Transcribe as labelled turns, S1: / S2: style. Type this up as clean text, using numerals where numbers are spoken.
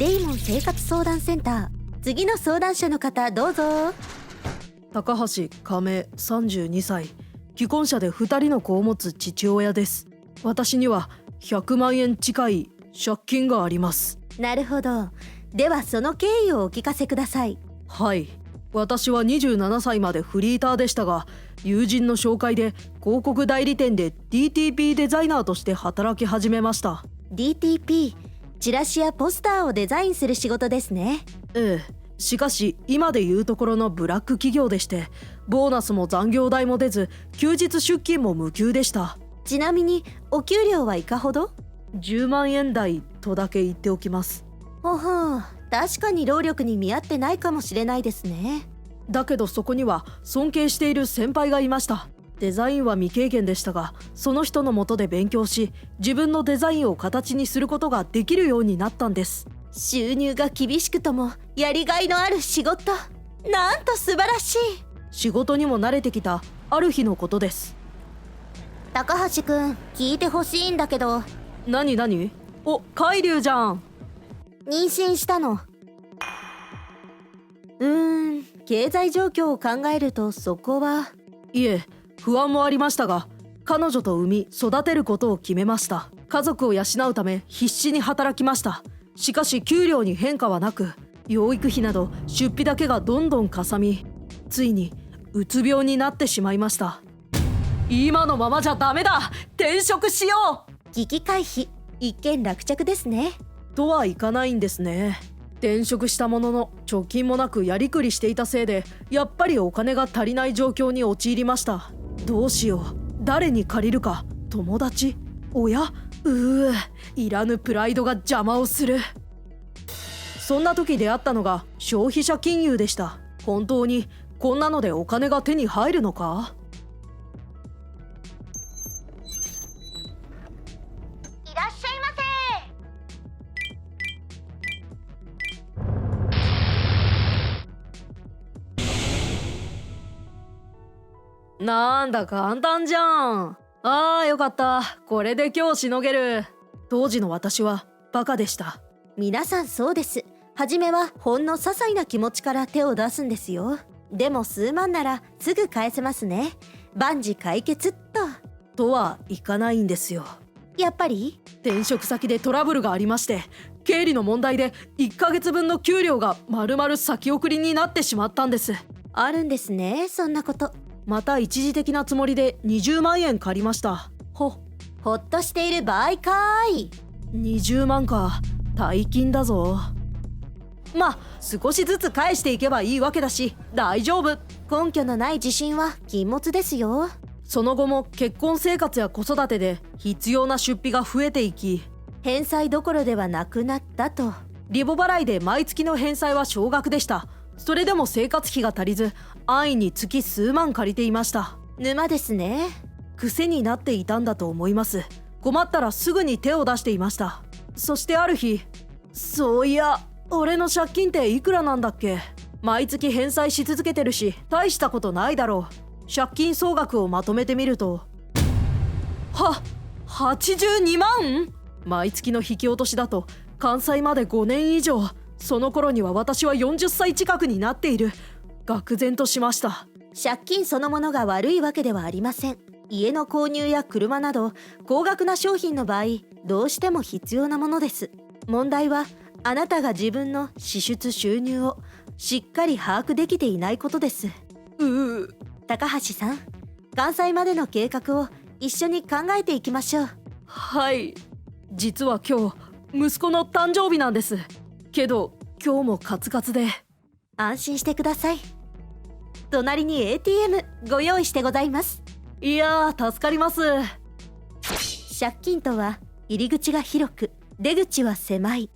S1: デイモン生活相談センター、次の相談者の方どうぞ。
S2: 高橋亀32歳、既婚者で2人の子を持つ父親です。私には100万円近い借金があります。
S1: なるほど。ではその経緯をお聞かせください。
S2: はい、私は27歳までフリーターでしたが、友人の紹介で広告代理店で DTP デザイナーとして働き始めました。
S1: DTP、 チラシやポスターをデザインする仕事ですね。
S2: ええ、しかし今でいうところのブラック企業でして、ボーナスも残業代も出ず、休日出勤も無給でした。
S1: ちなみにお給料はいかほど
S2: ？10万円台とだけ言っておきます。
S1: ほほう、確かに労力に見合ってないかもしれないですね。
S2: だけどそこには尊敬している先輩がいました。デザインは未経験でしたが、その人の下で勉強し、自分のデザインを形にすることができるようになったんです。
S1: 収入が厳しくともやりがいのある仕事、なんと素晴らしい。
S2: 仕事にも慣れてきたある日のことです。
S1: 高橋くん、聞いてほしいんだけど。
S2: 何？お、海流じゃん。
S1: 妊娠したの。経済状況を考えるとそこは。
S2: いえ、不安もありましたが、彼女と産み育てることを決めました。家族を養うため必死に働きました。しかし給料に変化はなく、養育費など出費だけがどんどんかさみ、ついにうつ病になってしまいました。今のままじゃダメだ、転職しよう。
S1: 危機回避、一件落着ですね。
S2: とはいかないんですね。転職したものの貯金もなくやりくりしていたせいで、やっぱりお金が足りない状況に陥りました。どうしよう、誰に借りるか。友達？親？いらぬプライドが邪魔をする。そんな時出会ったのが消費者金融でした。本当にこんなのでお金が手に入るのか？
S1: いらっしゃいませ。
S2: なんだ簡単じゃん。よかった、これで今日しのげる。当時の私はバカでした。
S1: 皆さんそうです。初めはほんの些細な気持ちから手を出すんですよ。でも数万ならすぐ返せますね。万事解決っと。
S2: とはいかないんですよ。
S1: やっぱり
S2: 転職先でトラブルがありまして、経理の問題で1ヶ月分の給料が丸々先送りになってしまったんです。
S1: あるんですね、そんなこと。
S2: また一時的なつもりで20万円借りました。
S1: ほっとしている場合かーい。
S2: 20万か、大金だぞ。まあ少しずつ返していけばいいわけだし大丈夫。
S1: 根拠のない自信は禁物ですよ。
S2: その後も結婚生活や子育てで必要な出費が増えていき、
S1: 返済どころではなくなったと。
S2: リボ払いで毎月の返済は少額でした。それでも生活費が足りず、安易に月数万借りていました。
S1: 沼ですね。
S2: 癖になっていたんだと思います。困ったらすぐに手を出していました。そしてある日、そういや俺の借金っていくらなんだっけ。毎月返済し続けてるし大したことないだろう。借金総額をまとめてみると、82万。毎月の引き落としだと完済まで5年以上。その頃には私は40歳近くになっている。愕然としました。
S1: 借金そのものが悪いわけではありません。家の購入や車など高額な商品の場合、どうしても必要なものです。問題はあなたが自分の支出収入をしっかり把握できていないことです。高橋さん、完済までの計画を一緒に考えていきましょう。
S2: はい、実は今日息子の誕生日なんです。けど今日もカツカツで。
S1: 安心してください。隣に ATM ご用意してございます。
S2: いやー助かります。
S1: 借金とは入り口が広く出口は狭い。